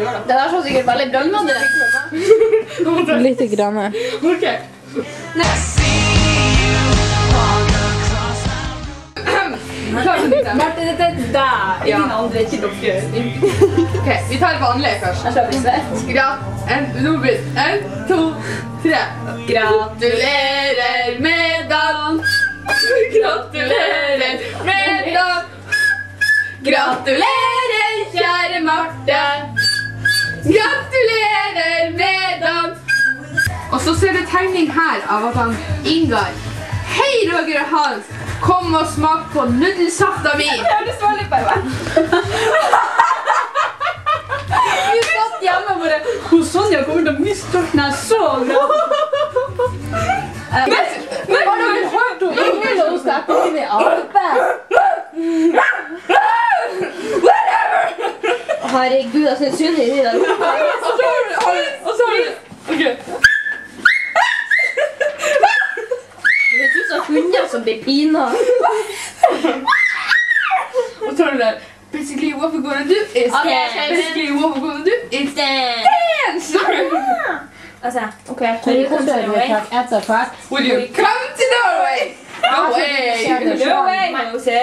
Det der så sikkert veldig bra ut. Litt grann. Ok. Marte, dette er deg. Ingen andre, ikke dere. Ok, vi tar vanlig først. Jeg skal bli svett. En, to, tre. Gratulerer med dagen. Gratulerer med dagen. Gratulerer, kjære Marte. Gratulerer med dagen. Og så ser det tegning her av at han Ingar. Hei, Roger og Hans. Kom og smak på nudelsafta mi. Det var litt bare Vi satt hjemme og bare Sonja kommer til å miste den så bra. Men har dere hørt om Ingrid og steppe inn i alpet? Herregud, jeg synes synd i de der. Og så har du... Ok. Det er tusen hunder som blir pina. Og så har du der. Basically, what we're gonna do is Basically, what we're gonna do is dance! Altså, Ok, så vi kommer til å ta etter hvert. Will you come to Norway? No way! no way, Jose.